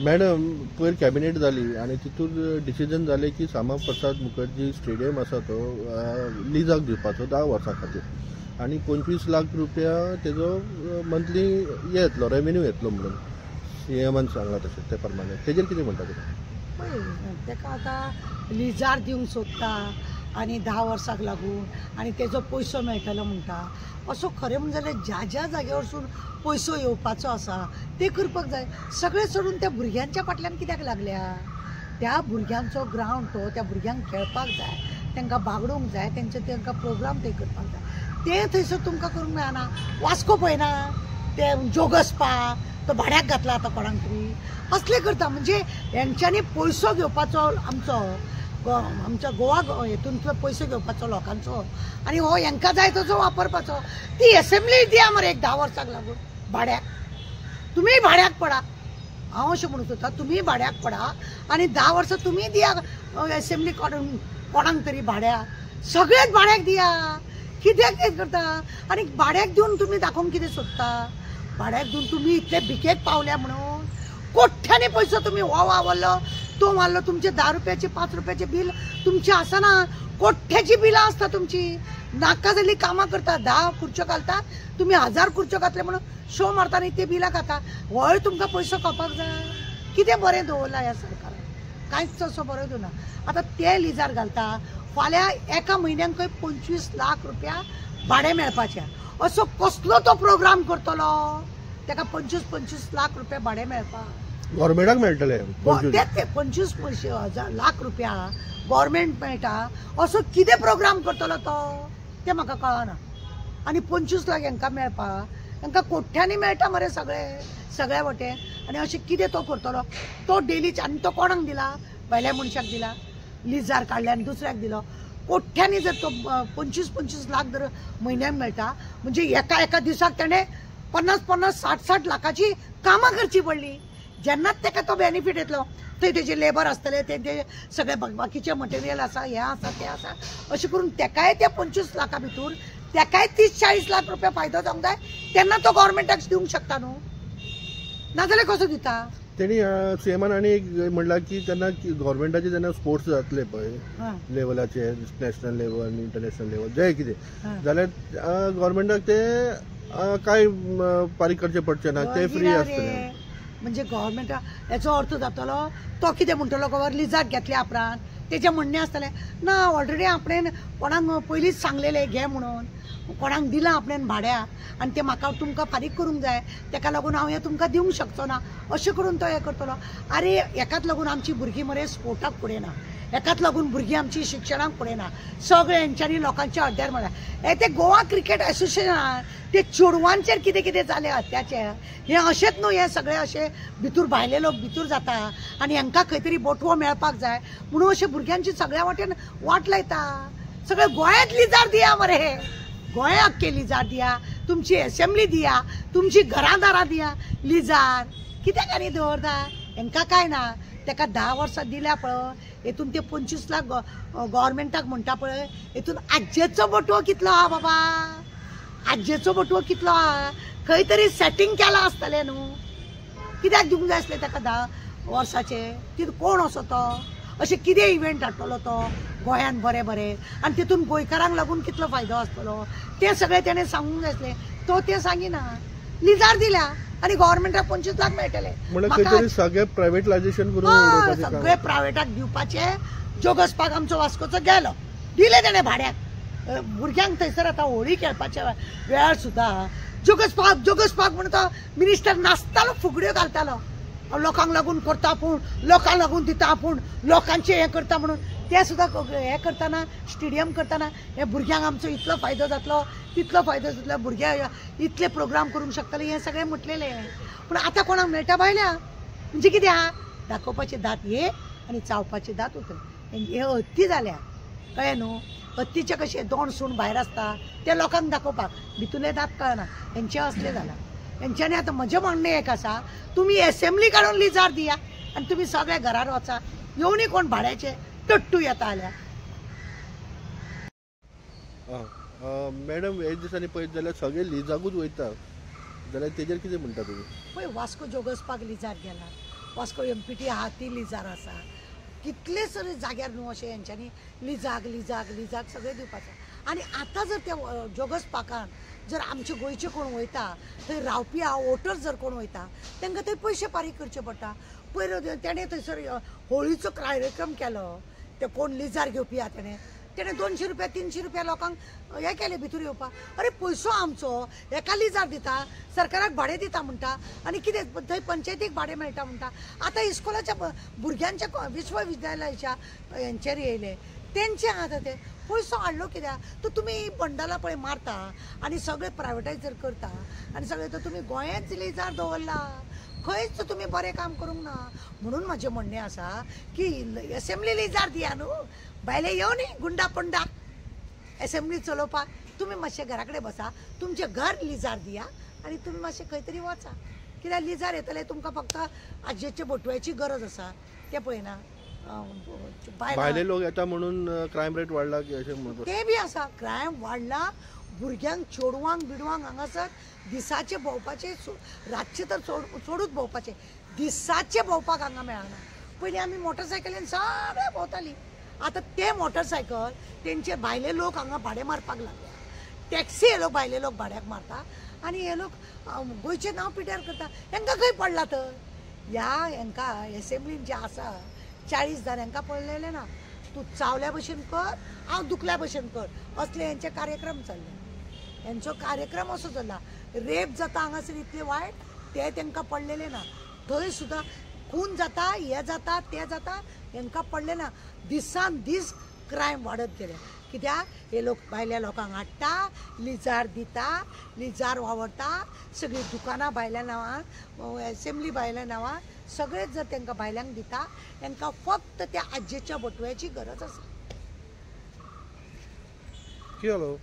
Madam पयर cabinet जाली आणि तितून डिसिजन जालें की श्यामाप्रसाद मुखर्जी स्टेडियम आसा तो लिजाक दिवपाचो 10 वर्सां खातीर आणि 25 लाख रुपया तेजो मंथली हे येतलो रेवेन्यू येतलो म्हणून सीएमान सांगला तशें ते प्रमाणे तेजेर कितें म्हणटा तुमी? तेका आतां लिजार दिवंक सोदता आनी 10 वर्सांक लागून आनी तेजो पयसो मेळटलो म्हणटा असो खरें म्हणजे जाल्यार ज्या ज्या जाग्यार वचून पयसो येवपाचो आसा ते करपाक जाय. सगळें सोडून त्या भुरग्यांच्या फाटल्यान कित्याक लागल्या? त्या भुरग्यांचो ग्रावंड तो त्या भुरग्यांक खेळपाक जाय, तांकां बागडूंक जाय, तांकां प्रोग्राम ते करपाक जाय. ते थंयसर तुमकां करूंक मेळना. वास्को पळयना ते जोगस पार्क तो भाड्याक घातला आतां कोणाक तरी असले करता. म्हणजे हेंच्यांनी पयसो घेवपाचो आमच्या गोवा हेतूंतलो पयसो घेवपाचो लोकांचो आनी हो हेंकां जाय तसो वापरपाचो. ती एसेंब्ली दिया मरे एक 10 वर्सांक लागून भाड्याक. तुमी भाड्याक पडा. हांव अशें म्हणून सोदता तुमी भाड्याक पडा आनी 10 वर्सां तुमी दिया एसेंब्ली कोणाक तरी भाड्याक. सगळेच भाड्याक दिया. कित्याक कितें करता? आनी भाड्याक दिवन तुमी दाखोवंक कितें सोदता? भाड्याक दिवन तुमी इतले भिकेक पावल्या म्हणून कोठ्यांनी पयसो तुमी हो वावरलो तो मारलो. तुमचे 10 रुपयाचे 5 रुपयाचे बिल तुमचे आसना. कोठ्याची बिलां आसता तुमची. नाका जाल्ली कामां करता. 10 खुर्च्यो घालता तुमी 1000 खुर्च्यो घातले म्हणून शो मारता आनी ते बिलां खाता. होय तुमकां पयसो खावपाक जाय. कितें बरें दवरला ह्या सरकारान? कांयच तसो बरो दिवना. आतां ते लिजार घालता. फाल्यां एका म्हयन्याक खंय 25 लाख रुपया भाडें मेळपाचें. असो कसलो तो प्रोग्राम करतलो ताका 25 लाख रुपया भाडें मेळपाक? गव्हर्मेंटाक मेळटले 25 लाख रुपया गव्हर्मेंट मेळटा. असो कितें प्रोग्राम करतलो तो ते म्हाका कळना. आनी 25 लाख हांकां मेळपाक हांकां कोठ्यांनी मेळटा मरे सगळ्या वटेन. आनी अशें कितें तो करतलो? तो डेलीच आनी तो कोणाक दिला? भायल्या मनशाक दिला. लिजार काडले आनी दुसऱ्याक दिलो. कोठ्यांनी जर तो 25 लाख जर म्हयन्याक मेळटा म्हणजे एका दिसाक ताणें 50-60 लाखाची कामां करची पडली. जेन्नाच ताका तो बेनिफीट येतलो थंय तेजे लेबर आसतले ते सगळे बाकीचे मटेरियल आसा हे आसा ते आसा अशें करून ताकाय त्या 25 लाखा भितर ताकाय 30-40 लाख रुपया फायदो जावंक जाय. तेन्ना तो गव्हर्मेंटाक दिवंक शकता न्हू. नाजाल्यार कसो दिता? तेणी सीएमान आनी एक म्हणला की तेन्ना गव्हर्मेंटाचे जेन्ना स्पोर्ट्स जातले पळय लेवलाचे नॅशनल लेवल इंटरनॅशनल लेवल जे कितें जाल्यार गव्हर्मेंटाक ते काय फारीक करचे पडचे ना ते फ्री आसतले. म्हणजे गव्हर्मेंट याचो अर्थ जातलो तो कितें म्हणटलो खबर लिजाक घेतले आपणान तेजे म्हणणें आसतलें ना ऑलरेडी आपणें कोणाक पयलींच सांगलेलें घे म्हणून कोणाक दिलां आपणें भाड्याक आनी तें म्हाका तुमकां फारीक करूंक जाय तेका लागून हांव हें तुमकां दिवंक शकचो ना अशें करून तो हें करतलो. आरे हेकाच लागून आमची भुरगीं मरे स्पोर्टाक फुडें ना. हेकाच लागून भुरगीं आमची शिक्षणाक फुडें ना. सगळे हेंच्यांनी लोकांच्या हड्ड्यार म्हणल्यार ते गोवा क्रिकेट एसोसिएशनान ते चेडवांचेर कितें कितें जालें अत्याचार हें अशेंच न्हू. हें सगळें अशें भितूर भायले लोक भितूर जाता आनी हांकां खंय तरी बोटवो मेळपाक जाय म्हणून अशें भुरग्यांची सगळ्या वाटेन वाट लायता. सगळे गोंयांत लिजार दिया मरे. गोंय अख्खे लिजार दिया. तुमची एसेंब्ली दिया. तुमची घरादारां दिया लिजार. कित्याक आनी दवरता? हांकां कांय ना. ताका 10 वर्सां दिल्या पळय हेतून ते 25 लाख गव्हर्मेंटाक म्हणटा पळय हेतून आज्जेचो बटवो कितलो आहा बाबा? आज्जेचो बटवो कितलो आहा? खंय तरी सेटींग केलां आसतलें न्हू. कित्याक दिवंक जाय आसलें ताका 10 वर्साचे? तितून कोण असो तो? अशें कितें इव्हेंट हाडटलो तो गोंयांत बरें बरें आनी तितून गोंयकारांक लागून कितलो फायदो आसतलो तें सगळें तेणें सांगूंक जाय आसलें. तो तें सांगिना. लिजार दिल्या आनी गव्हर्मेंटाक 25 लाख मेळटले. सगळे प्रायवेटायझेशन करून सगळे प्रायवेटाक दिवपाचे. जोगसपाक आमचो वास्कोचो गेलो दिले तेणें भाड्याक. भुरग्यांक थंयसर आतां होळी खेळपाच्या वेळार सुद्दां जोगसपाक म्हणून तो मिनिस्टर नाचतालो फुगड्यो घालतालो. लोकांक लागून करता आपूण लोकांक लागून दिता आपूण लोकांचें हें करता म्हणून ते सुद्दां हें करतना स्टेडियम करतना हे भुरग्यांक आमचो इतलो फायदो जातलो तितलो फायदो जातलो भुरग्यां इतले प्रोग्राम करूंक शकतले हें सगळें म्हटलेलें. पूण आतां कोणाक मेळटा भायल्या म्हणजे कितें आहा दाखोवपाचे दात हे आनी चावपाचे दात उतर हे हत्ती जाल्या कळ्ळें न्हू. हत्तीचे कशे 2 सूण भायर आसता ते लोकांक दाखोवपाक भितुले दात कळना हेंचे असले जाला. हेंच्यांनी आतां म्हजें म्हणणें एक आसा तुमी एसेंब्ली काडून लिजार दिया आनी तुमी सगळे घरार वचा. येवनी कोण भाड्याचे टट्टू येता जाल्यार. मॅडम एक दिसांनी पळयत जाल्यार सगळे लिजाकूच वयता जाल्यार तेजेर कितें म्हणटा तुमी? पळय वास्को जोगसपाक लिजार गेला वास्को MPT आहा ती लिजार आसा, कितले सर जाग्यार न्हू अशें हेंच्यांनी लिजाक सगळें दिवपाचें. आनी आतां जर त्या जोगस पाकान जर आमचे गोंयचे कोण वयता थंय रावपी वोटर जर कोण वयता तांकां थंय पयशे फारीक करचे पडटा. पयर तेणें थंयसर होळीचो कार्यक्रम केलो, ते कोण लिजार घेवपी आहा तेणें 200 रुपया 300 रुपया लोकांक हे केले भितर येवपाक. अरे पयसो आमचो एका लिजार दिता, सरकाराक भाडें दिता म्हणटा, आनी कितें थंय पंचायतीक भाडें मेळटा म्हणटा. आतां इस्कोलाच्या भुरग्यांच्या विश्वविद्यालयाच्या हेंचेर येयले तेंचे आतां ते पयसो हाडलो कित्याक? तो तुमी बंडला पळय मारता आनी सगळें प्रायवेटायजर करता आनी सगळें तो तुमी गोंयांच लिजार दवरला, खंयच तुमी बरें काम करूंक ना. म्हणून म्हजें म्हणणें आसा की एसेंब्ली लिजार दिया न्हू, भायले येव न्ही गुंडा पंडा एसेंब्ली चलोवपाक. तुमी मातशें घरा कडेन बसा, तुमचें घर लिजार दिया आनी तुमी मातशें खंय तरी वचा. कित्याक लिजार येतले तुमकां फक्त आजयेचे बोटव्याची गरज आसा, तें पळयना. भायले लोक येता म्हणून क्रायम रेट वाडला की अशें म्हणून ते बी आसा. क्रायम वाडला, भुरग्यांक चेडवांक बिडवांक हांगासर दिसाचे भोंवपाचे, रातचे तर सोडूच भोंवपाचे, दिसाचे भोंवपाक हांगा मेळना. पयलीं आमी मोटरसायकलीन सगळे भोंवतालीं, आतां ते मोटरसायकल तेंचे भायले लोक हांगा भाडें मारपाक लागले. टॅक्सी हे लोक भायले लोक भाड्याक मारता आनी हे लोक गोंयचें नांव पिड्यार करता. हेंकां खंय पडला तर? ह्या हेंकां एसेंब्लीन जे आसा 40 जाणांकां पडलेले ना. तूं चावल्या भशेन कर, हांव दुखल्या भशेन कर, असले हेंचे कार्यक्रम चल्ले. हेंचो कार्यक्रम असो चल्ला. रेप जाता हांगासर इतले वायट, ते तेंकां पडलेले ना. थंय सुद्दां खून जाता, हे जाता ते जाता, हेंकां पडले ना. दिसान दीस क्रायम वाडत गेले. कित्याक? हे लोक भायल्या लोकांक हाडटा, लिजार दिता, लिजार वावरता, सगळीं दुकानां भायल्या नांवान, एसेंब्ली भायल्या नांवान, सगळेच जर तांकां भायल्यांक दिता, तांकां फक्त त्या आजयेच्या बोटव्याची गरज आसा. की जालो